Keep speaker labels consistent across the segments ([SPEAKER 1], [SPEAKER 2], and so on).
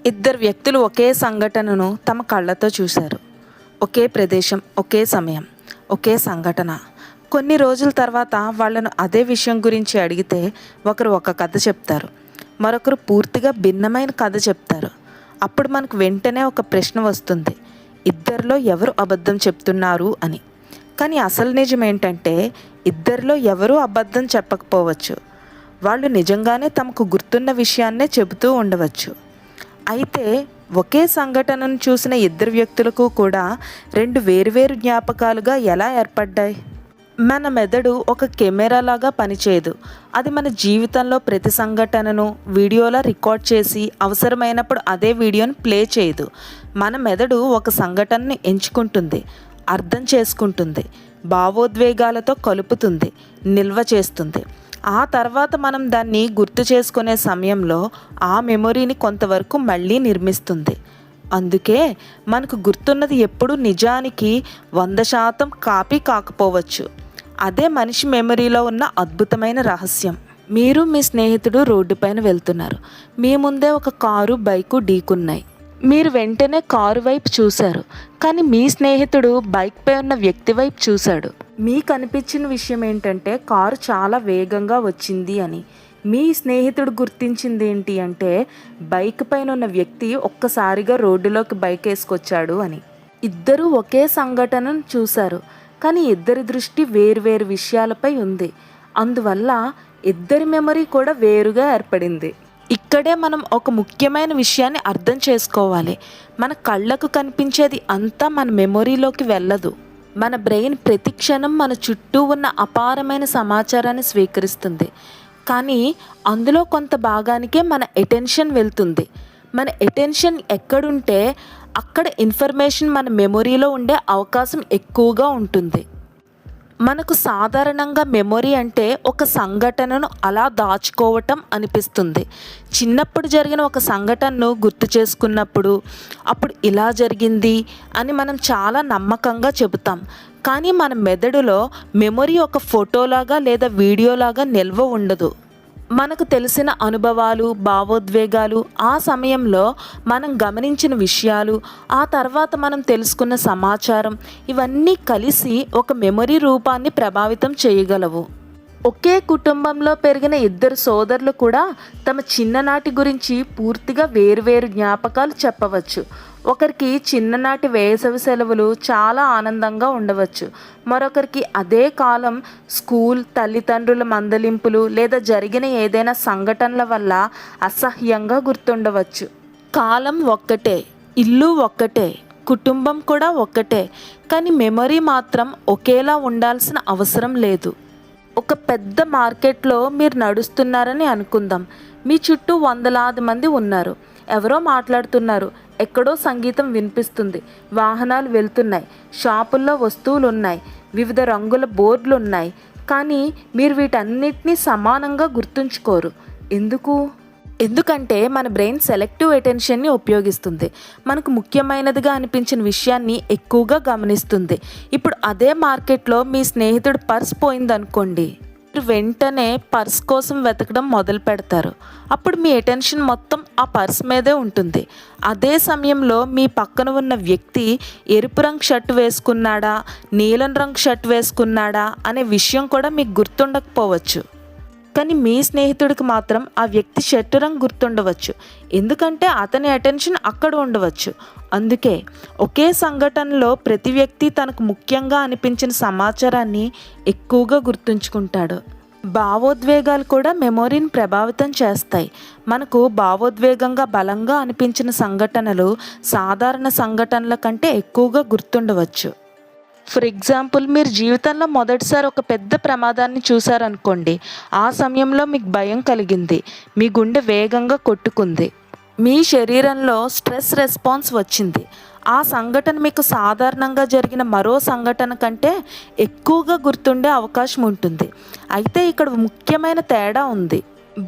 [SPEAKER 1] ఇద్దరు వ్యక్తులు ఒకే సంఘటనను తమ కళ్ళతో చూశారు. ఒకే ప్రదేశం, ఒకే సమయం, ఒకే సంఘటన. కొన్ని రోజుల తర్వాత వాళ్ళను అదే విషయం గురించి అడిగితే ఒకరు ఒక కథ చెప్తారు, మరొకరు పూర్తిగా భిన్నమైన కథ చెప్తారు. అప్పుడు మనకు వెంటనే ఒక ప్రశ్న వస్తుంది, ఇద్దరిలో ఎవరు అబద్ధం చెప్తున్నారు అని. కానీ అసలు నిజం ఏంటంటే ఇద్దరిలో ఎవరూ అబద్ధం చెప్పకపోవచ్చు. వాళ్ళు నిజంగానే తమకు గుర్తున్న విషయాన్నే చెబుతూ ఉండవచ్చు. అయితే ఒకే సంఘటనను చూసిన ఇద్దరు వ్యక్తులకు కూడా రెండు వేరువేరు జ్ఞాపకాలుగా ఎలా ఏర్పడ్డాయి? మన మెదడు ఒక కెమెరాలాగా పనిచేయదు. అది మన జీవితంలో ప్రతి సంఘటనను వీడియోలా రికార్డ్ చేసి అవసరమైనప్పుడు అదే వీడియోని ప్లే చేయదు. మన మెదడు ఒక సంఘటనని ఎంచుకుంటుంది, అర్థం చేసుకుంటుంది, భావోద్వేగాలతో కలుపుతుంది, నిల్వ చేస్తుంది. ఆ తర్వాత మనం దాన్ని గుర్తు చేసుకునే సమయంలో ఆ మెమొరీని కొంతవరకు మళ్ళీ నిర్మిస్తుంది. అందుకే మనకు గుర్తున్నది ఎప్పుడూ నిజానికి 100% కాపీ కాకపోవచ్చు. అదే మనిషి మెమొరీలో ఉన్న అద్భుతమైన రహస్యం. మీరు మీ స్నేహితుడు రోడ్డుపైన వెళ్తున్నారు. మీ ముందే ఒక కారు, బైకు ఢీకున్నాయి. మీరు వెంటనే కారు వైపు చూశారు, కానీ మీ స్నేహితుడు బైక్పై ఉన్న వ్యక్తి వైపు చూశాడు. మీకు అనిపించిన విషయం ఏంటంటే కారు చాలా వేగంగా వచ్చింది అని. మీ స్నేహితుడు గుర్తించింది ఏంటి అంటే బైక్ పైన ఉన్న వ్యక్తి ఒక్కసారిగా రోడ్డులోకి బైక్ వేసుకొచ్చాడు అని. ఇద్దరూ ఒకే సంఘటనను చూశారు, కానీ ఇద్దరి దృష్టి వేరువేరు విషయాలపై ఉంది. అందువల్ల ఇద్దరి మెమరీ కూడా వేరుగా ఏర్పడింది. ఇక్కడే మనం ఒక ముఖ్యమైన విషయాన్ని అర్థం చేసుకోవాలి. మన కళ్ళకు కనిపించేది అంతా మన మెమొరీలోకి వెళ్ళదు. మన బ్రెయిన్ ప్రతి క్షణం మన చుట్టూ ఉన్న అపారమైన సమాచారాన్ని స్వీకరిస్తుంది, కానీ అందులో కొంత భాగానికే మన అటెన్షన్ వెళ్తుంది. మన అటెన్షన్ ఎక్కడుంటే అక్కడ ఇన్ఫర్మేషన్ మన మెమొరీలో ఉండే అవకాశం ఎక్కువగా ఉంటుంది. మనకు సాధారణంగా మెమొరీ అంటే ఒక సంఘటనను అలా దాచుకోవటం అనిపిస్తుంది. చిన్నప్పుడు జరిగిన ఒక సంఘటనను గుర్తు చేసుకున్నప్పుడు అప్పుడు ఇలా జరిగింది అని మనం చాలా నమ్మకంగా చెబుతాం. కానీ మన మెదడులో మెమొరీ ఒక ఫోటోలాగా లేదా వీడియోలాగా నిల్వ ఉండదు. మనకు తెలిసిన అనుభవాలు, భావోద్వేగాలు, ఆ సమయంలో మనం గమనించిన విషయాలు, ఆ తర్వాత మనం తెలుసుకున్న సమాచారం, ఇవన్నీ కలిసి ఒక మెమొరీ రూపాన్ని ప్రభావితం చేయగలవు. ఒకే కుటుంబంలో పెరిగిన ఇద్దరు సోదరులు కూడా తమ చిన్ననాటి గురించి పూర్తిగా వేరువేరు జ్ఞాపకాలు చెప్పవచ్చు. ఒకరికి చిన్ననాటి వేసవి సెలవులు చాలా ఆనందంగా ఉండవచ్చు. మరొకరికి అదే కాలం స్కూల్, తల్లిదండ్రుల మందలింపులు లేదా జరిగిన ఏదైనా సంఘటనల వల్ల అసహ్యంగా గుర్తుండవచ్చు. కాలం ఒక్కటే, ఇల్లు ఒక్కటే, కుటుంబం కూడా ఒక్కటే, కానీ మెమొరీ మాత్రం ఒకేలా ఉండాల్సిన అవసరం లేదు. ఒక పెద్ద మార్కెట్లో మీరు నడుస్తున్నారని అనుకుందాం. మీ చుట్టూ వందలాది మంది ఉన్నారు. ఎవరో మాట్లాడుతున్నారు, ఎక్కడో సంగీతం వినిపిస్తుంది, వాహనాలు వెళ్తున్నాయి, షాపుల్లో వస్తువులు ఉన్నాయి, వివిధ రంగుల బోర్డులు ఉన్నాయి. కానీ మీరు వీటన్నిటినీ సమానంగా గుర్తుంచుకోరు. ఎందుకంటే మన బ్రెయిన్ సెలెక్టివ్ అటెన్షన్ని ఉపయోగిస్తుంది. మనకు ముఖ్యమైనదిగా అనిపించిన విషయాన్ని ఎక్కువగా గమనిస్తుంది. ఇప్పుడు అదే మార్కెట్లో మీ స్నేహితుడు పర్స్ పోయిందనుకోండి, మీరు వెంటనే పర్స్ కోసం వెతకడం మొదలు పెడతారు. అప్పుడు మీ అటెన్షన్ మొత్తం ఆ పర్స్ మీదే ఉంటుంది. అదే సమయంలో మీ పక్కన ఉన్న వ్యక్తి ఎరుపు రంగు షర్ట్ వేసుకున్నాడా, నీలం రంగు షర్ట్ వేసుకున్నాడా అనే విషయం కూడా మీకు గుర్తుండకపోవచ్చు. కానీ మీ స్నేహితుడికి మాత్రం ఆ వ్యక్తి షర్టు రంగు గుర్తుండవచ్చు, ఎందుకంటే అతని అటెన్షన్ అక్కడ ఉండవచ్చు. అందుకే ఒకే సంఘటనలో ప్రతి వ్యక్తి తనకు ముఖ్యంగా అనిపించిన సమాచారాన్ని ఎక్కువగా గుర్తుంచుకుంటాడు. భావోద్వేగాలు కూడా మెమొరీని ప్రభావితం చేస్తాయి. మనకు భావోద్వేగంగా బలంగా అనిపించిన సంఘటనలు సాధారణ సంఘటనల కంటే ఎక్కువగా గుర్తుండవచ్చు. ఫర్ ఎగ్జాంపుల్, మీరు జీవితంలో మొదటిసారి ఒక పెద్ద ప్రమాదాన్ని చూశారనుకోండి. ఆ సమయంలో మీకు భయం కలిగింది, మీ గుండె వేగంగా కొట్టుకుంది, మీ శరీరంలో స్ట్రెస్ రెస్పాన్స్ వచ్చింది. ఆ సంఘటన మీకు సాధారణంగా జరిగిన మరో సంఘటన కంటే ఎక్కువగా గుర్తుండే అవకాశం ఉంటుంది. అయితే ఇక్కడ ముఖ్యమైన తేడా ఉంది.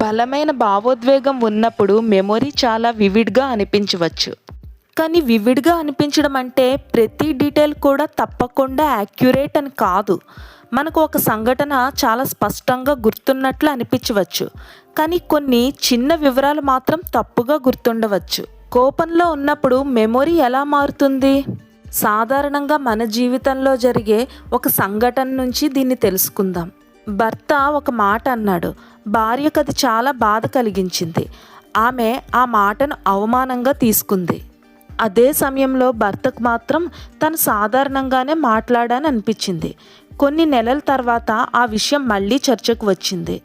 [SPEAKER 1] బలమైన భావోద్వేగం ఉన్నప్పుడు మెమొరీ చాలా వివిడ్గా అనిపించవచ్చు. కానీ వివిడ్గా అనిపించడం అంటే ప్రతి డీటెయిల్ కూడా తప్పకుండా యాక్యురేట్ అని కాదు. మనకు ఒక సంఘటన చాలా స్పష్టంగా గుర్తున్నట్లు అనిపించవచ్చు, కానీ కొన్ని చిన్న వివరాలు మాత్రం తప్పుగా గుర్తుండవచ్చు. కోపంలో ఉన్నప్పుడు మెమొరీ ఎలా మారుతుంది? సాధారణంగా మన జీవితంలో జరిగే ఒక సంఘటన నుంచి దీన్ని తెలుసుకుందాం. భర్త ఒక మాట అన్నాడు. భార్యకు అది చాలా బాధ కలిగించింది. ఆమె ఆ మాటను అవమానంగా తీసుకుంది. అదే సమయంలో భర్తకు మాత్రం తను సాధారణంగానే మాట్లాడాలని అనిపించింది. కొన్ని నెలల తర్వాత ఆ విషయం మళ్ళీ చర్చకు వచ్చింది.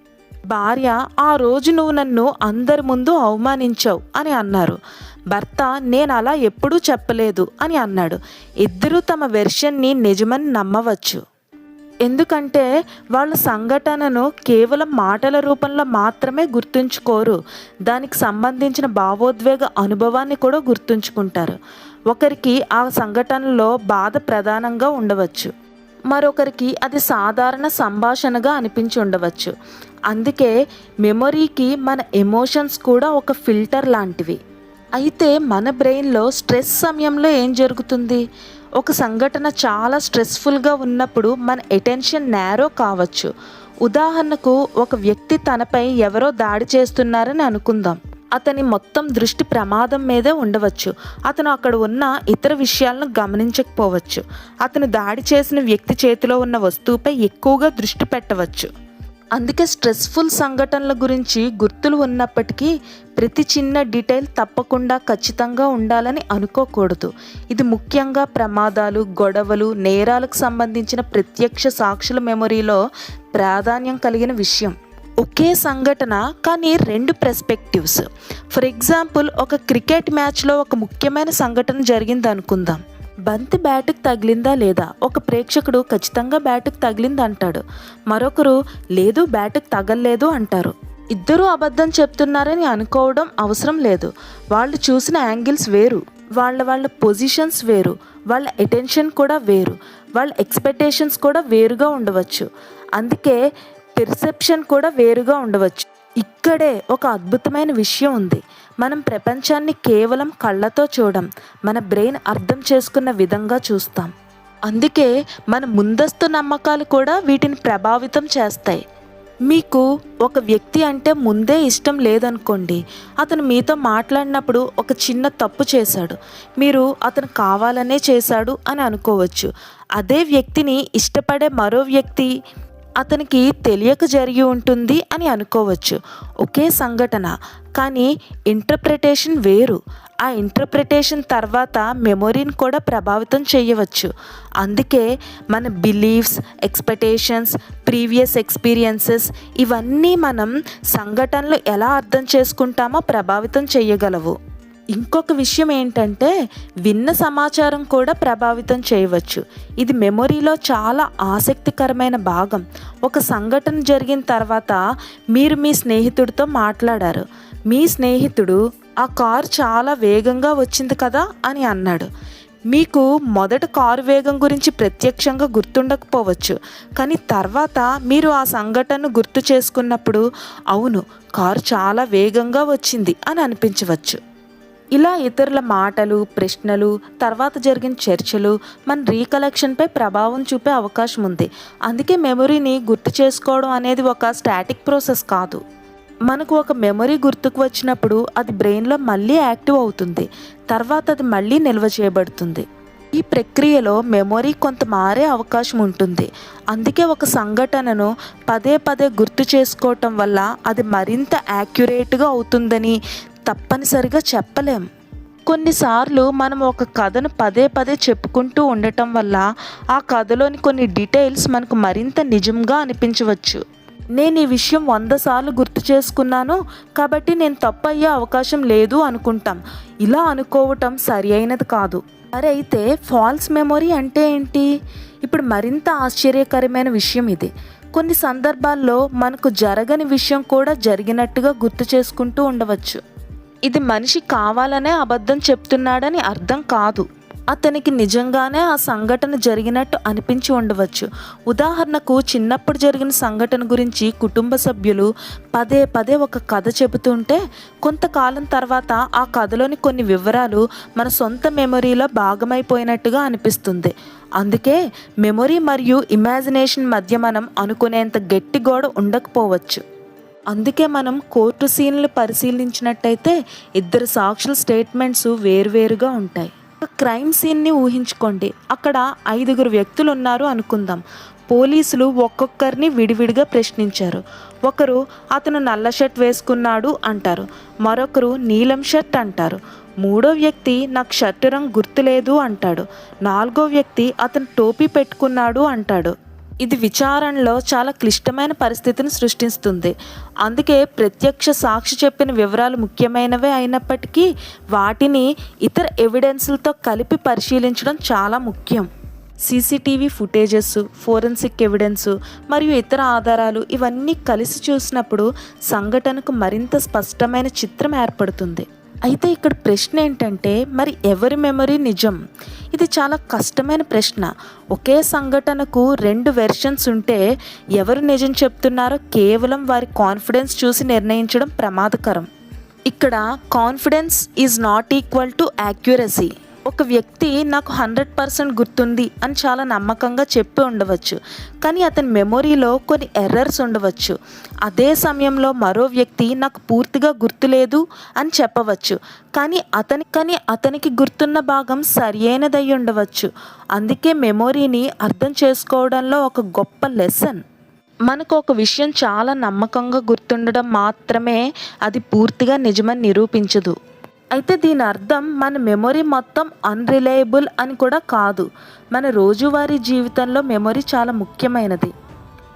[SPEAKER 1] భార్య, ఆ రోజు నువ్వు నన్ను అందరి ముందు అవమానించావు అని అన్నారు. భర్త, నేను అలా ఎప్పుడూ చెప్పలేదు అని అన్నాడు. ఇద్దరూ తమ వెర్షన్ని నిజమని నమ్మవచ్చు. ఎందుకంటే వాళ్ళు సంఘటనను కేవలం మాటల రూపంలో మాత్రమే గుర్తుంచుకోరు, దానికి సంబంధించిన భావోద్వేగ అనుభవాన్ని కూడా గుర్తుంచుకుంటారు. ఒకరికి ఆ సంఘటనలో బాధ ప్రధానంగా ఉండవచ్చు, మరొకరికి అది సాధారణ సంభాషణగా అనిపించి ఉండవచ్చు. అందుకే మెమొరీకి మన ఎమోషన్స్ కూడా ఒక ఫిల్టర్ లాంటివి. అయితే మన బ్రెయిన్లో స్ట్రెస్ సమయంలో ఏం జరుగుతుంది? ఒక సంఘటన చాలా స్ట్రెస్ఫుల్గా ఉన్నప్పుడు మన అటెన్షన్ నేరో కావచ్చు. ఉదాహరణకు, ఒక వ్యక్తి తనపై ఎవరో దాడి చేస్తున్నారని అనుకుందాం. అతని మొత్తం దృష్టి ప్రమాదం మీదే ఉండవచ్చు. అతను అక్కడ ఉన్న ఇతర విషయాలను గమనించకపోవచ్చు. అతను దాడి చేసిన వ్యక్తి చేతిలో ఉన్న వస్తువుపై ఎక్కువగా దృష్టి పెట్టవచ్చు. అందుకే స్ట్రెస్ఫుల్ సంఘటనల గురించి గుర్తులు ఉన్నప్పటికీ ప్రతి చిన్న డీటెయిల్ తప్పకుండా ఖచ్చితంగా ఉండాలని అనుకోకూడదు. ఇది ముఖ్యంగా ప్రమాదాలు, గొడవలు, నేరాలకు సంబంధించిన ప్రత్యక్ష సాక్షుల మెమొరీలో ప్రాధాన్యం కలిగిన విషయం. ఒకే సంఘటన కానీ రెండు పర్స్పెక్టివ్స్. ఫర్ ఎగ్జాంపుల్, ఒక క్రికెట్ మ్యాచ్లో ఒక ముఖ్యమైన సంఘటన జరిగింది అనుకుందాం. బంతి బ్యాటుకు తగిలిందా లేదా? ఒక ప్రేక్షకుడు ఖచ్చితంగా బ్యాటుకు తగిలింది అంటాడు. మరొకరు లేదు, బ్యాటుకు తగలలేదు అంటారు. ఇద్దరూ అబద్ధం చెప్తున్నారని అనుకోవడం అవసరం లేదు. వాళ్ళు చూసిన యాంగిల్స్ వేరు, వాళ్ళ పొజిషన్స్ వేరు, వాళ్ళ అటెన్షన్ కూడా వేరు, వాళ్ళ ఎక్స్పెక్టేషన్స్ కూడా వేరుగా ఉండవచ్చు. అందుకే పెర్సెప్షన్ కూడా వేరుగా ఉండవచ్చు. ఇక్కడే ఒక అద్భుతమైన విషయం ఉంది. మనం ప్రపంచాన్ని కేవలం కళ్ళతో చూడం, మన బ్రెయిన్ అర్థం చేసుకున్న విధంగా చూస్తాం. అందుకే మన ముందస్తు నమ్మకాలు కూడా వీటిని ప్రభావితం చేస్తాయి. మీకు ఒక వ్యక్తి అంటే ముందే ఇష్టం లేదనుకోండి. అతను మీతో మాట్లాడినప్పుడు ఒక చిన్న తప్పు చేశాడు, మీరు అతను కావాలనే చేశాడు అని అనుకోవచ్చు. అదే వ్యక్తిని ఇష్టపడే మరో వ్యక్తి అతనికి తెలియక జరిగి ఉంటుంది అని అనుకోవచ్చు. ఒకే సంఘటన కానీ ఇంటర్ప్రిటేషన్ వేరు. ఆ ఇంటర్ప్రిటేషన్ తర్వాత మెమొరీని కూడా ప్రభావితం చేయవచ్చు. అందుకే మన బిలీఫ్స్, ఎక్స్పెక్టేషన్స్, ప్రీవియస్ ఎక్స్పీరియన్సెస్ ఇవన్నీ మనం సంఘటనలు ఎలా అర్థం చేసుకుంటామో ప్రభావితం చేయగలవు. ఇంకొక విషయం ఏంటంటే, విన్న సమాచారం కూడా ప్రభావితం చేయవచ్చు. ఇది మెమొరీలో చాలా ఆసక్తికరమైన భాగం. ఒక సంఘటన జరిగిన తర్వాత మీరు మీ స్నేహితుడితో మాట్లాడారు. మీ స్నేహితుడు, ఆ కారు చాలా వేగంగా వచ్చింది కదా అని అన్నాడు. మీకు మొదట కారు వేగం గురించి ప్రత్యక్షంగా గుర్తుండకపోవచ్చు, కానీ తర్వాత మీరు ఆ సంఘటనను గుర్తు చేసుకున్నప్పుడు అవును, కారు చాలా వేగంగా వచ్చింది అని అనిపించవచ్చు. ఇలా ఇతరుల మాటలు, ప్రశ్నలు, తర్వాత జరిగిన చర్చలు మన రీకలెక్షన్పై ప్రభావం చూపే అవకాశం ఉంది. అందుకే మెమొరీని గుర్తు చేసుకోవడం అనేది ఒక స్టాటిక్ ప్రాసెస్ కాదు. మనకు ఒక మెమొరీ గుర్తుకు వచ్చినప్పుడు అది బ్రెయిన్లో మళ్ళీ యాక్టివ్ అవుతుంది, తర్వాత అది మళ్ళీ నిల్వ చేయబడుతుంది. ఈ ప్రక్రియలో మెమొరీ కొంత మారే అవకాశం ఉంటుంది. అందుకే ఒక సంఘటనను పదే పదే గుర్తు చేసుకోవటం వల్ల అది మరింత యాక్యురేట్గా అవుతుందని తప్పనిసరిగా చెప్పలేం. కొన్నిసార్లు మనం ఒక కథను పదే పదే చెప్పుకుంటూ ఉండటం వల్ల ఆ కథలోని కొన్ని డీటెయిల్స్ మనకు మరింత నిజంగా అనిపించవచ్చు. నేను ఈ విషయం 100 సార్లు గుర్తు చేసుకున్నాను కాబట్టి నేను తప్పు అయ్యే అవకాశం లేదు అనుకుంటాం. ఇలా అనుకోవటం సరి అయినది కాదు. మరి అయితే ఫాల్స్ మెమొరీ అంటే ఏంటి? ఇప్పుడు మరింత ఆశ్చర్యకరమైన విషయం ఇది. కొన్ని సందర్భాల్లో మనకు జరగని విషయం కూడా జరిగినట్టుగా గుర్తు చేసుకుంటూ ఉండవచ్చు. ఇది మనిషి కావాలనే అబద్ధం చెప్తున్నాడని అర్థం కాదు. అతనికి నిజంగానే ఆ సంఘటన జరిగినట్టు అనిపించి ఉండవచ్చు. ఉదాహరణకు, చిన్నప్పుడు జరిగిన సంఘటన గురించి కుటుంబ సభ్యులు పదే పదే ఒక కథ చెబుతుంటే కొంతకాలం తర్వాత ఆ కథలోని కొన్ని వివరాలు మన సొంత మెమొరీలో భాగమైపోయినట్టుగా అనిపిస్తుంది. అందుకే మెమొరీ మరియు ఇమాజినేషన్ మధ్య మనం అనుకునేంత గట్టి గోడ ఉండకపోవచ్చు. అందుకే మనం కోర్టు సీన్లు పరిశీలించినట్టయితే ఇద్దరు సాక్షుల స్టేట్మెంట్స్ వేరువేరుగా ఉంటాయి. ఒక క్రైమ్ సీన్ని ఊహించుకోండి. అక్కడ 5 వ్యక్తులు ఉన్నారు అనుకుందాం. పోలీసులు ఒక్కొక్కరిని విడివిడిగా ప్రశ్నించారు. ఒకరు అతను నల్ల షర్ట్ వేసుకున్నాడు అంటారు, మరొకరు నీలం షర్ట్ అంటారు, మూడో వ్యక్తి నాకు షర్ట్ రంగు గుర్తులేదు అంటాడు, నాలుగో వ్యక్తి అతను టోపీ పెట్టుకున్నాడు అంటాడు. ఇది విచారణలో చాలా క్లిష్టమైన పరిస్థితిని సృష్టిస్తుంది. అందుకే ప్రత్యక్ష సాక్షి చెప్పిన వివరాలు ముఖ్యమైనవే అయినప్పటికీ వాటిని ఇతర ఎవిడెన్స్లతో కలిపి పరిశీలించడం చాలా ముఖ్యం. సీసీటీవీ ఫుటేజెస్, ఫోరెన్సిక్ ఎవిడెన్స్ మరియు ఇతర ఆధారాలు ఇవన్నీ కలిసి చూసినప్పుడు సంఘటనకు మరింత స్పష్టమైన చిత్రం ఏర్పడుతుంది. అయితే ఇక్కడ ప్రశ్న ఏంటంటే, మరి ఎవరి మెమరీ నిజం? ఇది చాలా కష్టమైన ప్రశ్న. ఒకే సంఘటనకు 2 వెర్షన్స్ ఉంటే ఎవరు నిజం చెప్తున్నారో కేవలం వారి కాన్ఫిడెన్స్ చూసి నిర్ణయించడం ప్రమాదకరం. ఇక్కడ confidence is not equal to accuracy. ఒక వ్యక్తి నాకు 100% గుర్తుంది అని చాలా నమ్మకంగా చెప్పి ఉండవచ్చు, కానీ అతని మెమొరీలో కొన్ని ఎర్రర్స్ ఉండవచ్చు. అదే సమయంలో మరో వ్యక్తి నాకు పూర్తిగా గుర్తులేదు అని చెప్పవచ్చు, కానీ అతనికి గుర్తున్న భాగం సరియైనదై ఉండవచ్చు. అందుకే మెమొరీని అర్థం చేసుకోవడంలో ఒక గొప్ప లెసన్. మనకు ఒక విషయం చాలా నమ్మకంగా గుర్తుండడం మాత్రమే అది పూర్తిగా నిజమని నిరూపించదు. అయితే దీని అర్థం మన మెమొరీ మొత్తం అన్రిలయబుల్ అని కూడా కాదు. మన రోజువారీ జీవితంలో మెమొరీ చాలా ముఖ్యమైనది.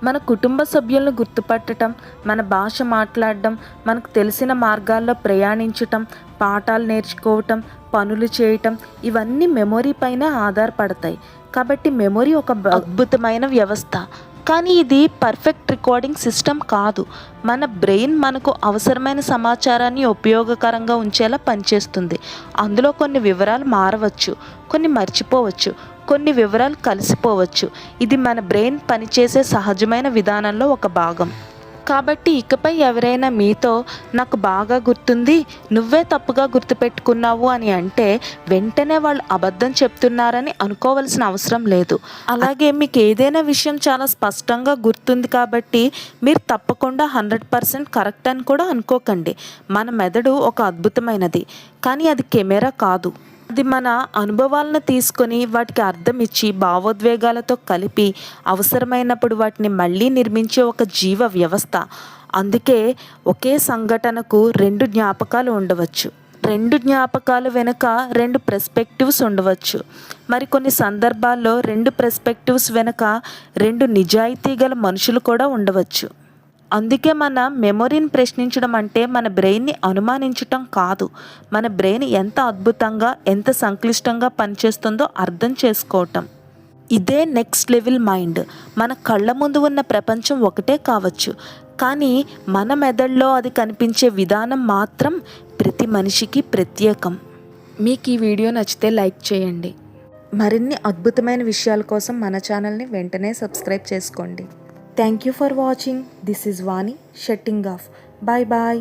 [SPEAKER 1] మన కుటుంబ సభ్యులను గుర్తుపట్టడం, మన భాష మాట్లాడడం, మనకు తెలిసిన మార్గాల్లో ప్రయాణించటం, పాఠాలు నేర్చుకోవటం, పనులు చేయటం ఇవన్నీ మెమొరీ పైన ఆధారపడతాయి. కాబట్టి మెమొరీ ఒక అద్భుతమైన వ్యవస్థ. కానీ ఇది పర్ఫెక్ట్ రికార్డింగ్ సిస్టమ్ కాదు. మన బ్రెయిన్ మనకు అవసరమైన సమాచారాన్ని ఉపయోగకరంగా ఉంచేలా పనిచేస్తుంది. అందులో కొన్ని వివరాలు మారవచ్చు, కొన్ని మర్చిపోవచ్చు, కొన్ని వివరాలు కలిసిపోవచ్చు. ఇది మన బ్రెయిన్ పనిచేసే సహజమైన విధానంలో ఒక భాగం. కాబట్టి ఇకపై ఎవరైనా మీతో నాకు బాగా గుర్తుంది, నువ్వే తప్పుగా గుర్తుపెట్టుకున్నావు అని అంటే వెంటనే వాళ్ళు అబద్ధం చెప్తున్నారని అనుకోవాల్సిన అవసరం లేదు. అలాగే మీకు ఏదైనా విషయం చాలా స్పష్టంగా గుర్తుంది కాబట్టి మీరు తప్పకుండా 100% కరెక్ట్ అని కూడా అనుకోకండి. మన మెదడు ఒక అద్భుతమైనది, కానీ అది కెమెరా కాదు. అది మన అనుభవాలను తీసుకొని వాటికి అర్థం ఇచ్చి భావోద్వేగాలతో కలిపి అవసరమైనప్పుడు వాటిని మళ్ళీ నిర్మించే ఒక జీవ వ్యవస్థ. అందుకే ఒకే సంఘటనకు 2 జ్ఞాపకాలు ఉండవచ్చు. 2 జ్ఞాపకాలు వెనుక 2 పర్స్పెక్టివ్స్ ఉండవచ్చు. మరికొన్ని సందర్భాల్లో 2 పర్స్పెక్టివ్స్ వెనుక 2 నిజాయితీ గల మనుషులు కూడా ఉండవచ్చు. అందుకే మన మెమొరీని ప్రశ్నించడం అంటే మన బ్రెయిన్ని అనుమానించటం కాదు. మన బ్రెయిన్ ఎంత అద్భుతంగా, ఎంత సంక్లిష్టంగా పనిచేస్తుందో అర్థం చేసుకోవటం. ఇదే నెక్స్ట్ లెవెల్ మైండ్. మన కళ్ళ ముందు ఉన్న ప్రపంచం ఒకటే కావచ్చు, కానీ మన మెదడులో అది కనిపించే విధానం మాత్రం ప్రతి మనిషికి ప్రత్యేకం. మీకు ఈ వీడియో నచ్చితే లైక్ చేయండి. మరిన్ని అద్భుతమైన విషయాల కోసం మన ఛానల్ని వెంటనే సబ్స్క్రైబ్ చేసుకోండి. Thank you for watching. This is Vani shutting off. Bye bye.